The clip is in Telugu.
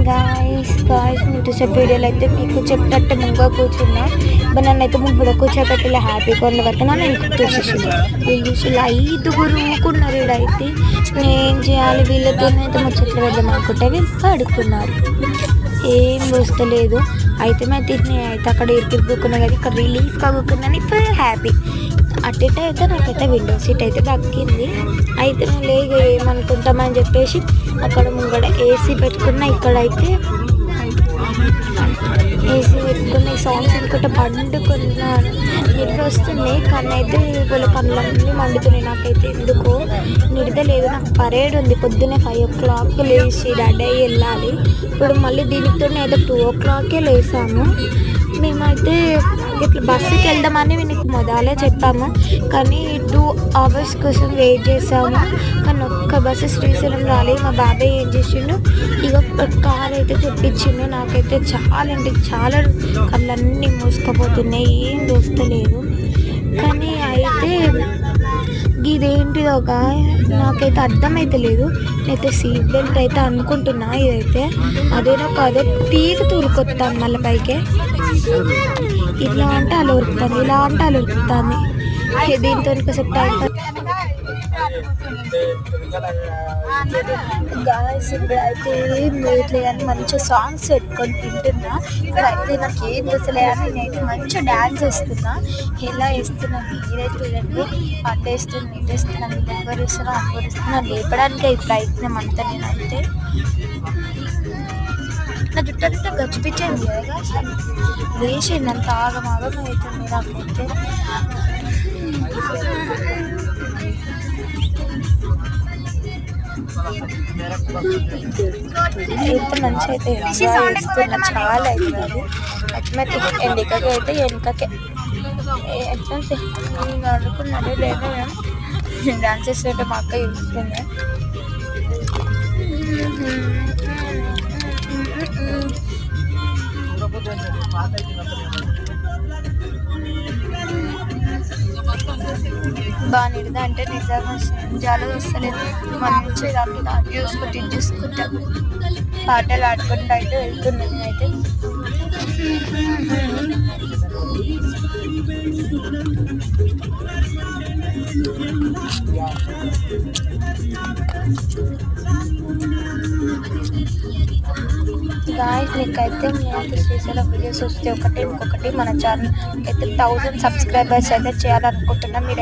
గాయస్ నేను చూసే వీడియోలో అయితే మీకు చెప్పినట్టు ముంగ కూర్చున్నా మరి నన్ను అయితే ముందు కూర్చోబెట్టలే హ్యాపీగా ఉన్న వరకు నన్ను ఇంకొక చూసేసింది. వీళ్ళు చూసి 5 ఊరుకున్నారు. వీడైతే నేను చేయాలి వీళ్ళతోనైతే ముచ్చట్లు వెళ్దాం అనుకుంటే వీళ్ళు పడుకున్నారు. ఏం వస్తలేదు. అయితే నేనైతే అక్కడ ఇరుకున్నా కదా, ఇక్కడ రిలీఫ్గా కూర్చున్నాను. Full happy. అటు అయితే నాకైతే విండో సీట్ అయితే దక్కింది. అయితే నేను లేక ఏమనుకుంటామని చెప్పేసి అక్కడ ముంగడ ఏసీ పెట్టుకున్నా. ఇక్కడైతే ఏసీ పెట్టుకున్న సాంగ్స్ అనుకుంటే పండుకున్నాను. నిద్ర వస్తుంది కానీ అయితే వీళ్ళ కళ్ళన్నీ మండుతున్నాయి. నాకైతే ఎందుకో నిద్ర లేదు. నాకు పరేడ్ ఉంది పొద్దున్నే 5 o'clock లేచి రెడీ అయ్యి వెళ్ళాలి. ఇప్పుడు మళ్ళీ దీనితో అయితే 2 o'clock లేసాము. మేమైతే ఇట్లా బస్సుకి వెళ్దామని మీకు మొదలే చెప్పాము, కానీ 2 hours కోసం వెయిట్ చేసాము. కానీ ఒక్క బస్సు శ్రీశైలం రాలేదు. మా బాబాయ్ ఏం చేసిండు, ఇక కార్ అయితే తెప్పించిండు. నాకైతే చాలా కళ్ళన్నీ మూసుకుపోతున్నాయి, ఏం దోస్తలేదు. కానీ అయితే ఇదేంటిదో నాకైతే అర్థమైతే లేదు. నేనైతే సీట్ బెల్ట్ అయితే అనుకుంటున్నా. ఇదైతే అదేనో కాదో పీకి తూరుకొస్తాను మళ్ళీ పైకే. ఇలా అంటే అలా ఉరుకుతాను, ఇలా అంటే అలా ఉరుకుతాను. దీంతో సెట్ అవుతుంది. గాయస్ ఇప్పుడైతే ఏం లేట్లే అని మంచిగా సాంగ్స్ పెట్టుకొని తింటున్నా. ఇప్పుడైతే నాకు ఏం తెలుసులే అని నేనైతే మంచిగా డ్యాన్స్ వేస్తున్నా. ఎలా వేస్తున్నాను మీరైతే చూడండి. అటు వేస్తున్నాను, ఇటు వేస్తున్నాను, ఇది ఎవరు ఇస్తున్నా అందరు ఇస్తున్నాను. లేపడానికి ఈ ప్రయత్నం అంతా. నేనైతే నా జుట్టు అంతా గచ్చిపించేది కదా, లేచింది అంత ఆగమాగం అవుతుంది నాకైతే. ఎంత మంచి అయితే ఇస్తున్నా, చాలా అవుతుంది. వెనకకి అయితే వెనకకే ఎట్లా నేను అనుకున్నాడే లేదు. మేము డాన్స్ చేస్తుంటే మా అక్క చూస్తుంది. బాగా నిడదా అంటే నిజంగా చాలా వస్తలేదు. మంచిగా చూసుకుంటా పాటలు ఆడుకుంటూ అయితే వెళ్తున్నాను. అయితే గాయస్ మీకైతే నేను శ్రీశైలం వీడియోస్ వస్తే ఇంకొకటి మన ఛానల్ అయితే 1000 subscribers అయితే చేయాలనుకుంటున్నా. మీరు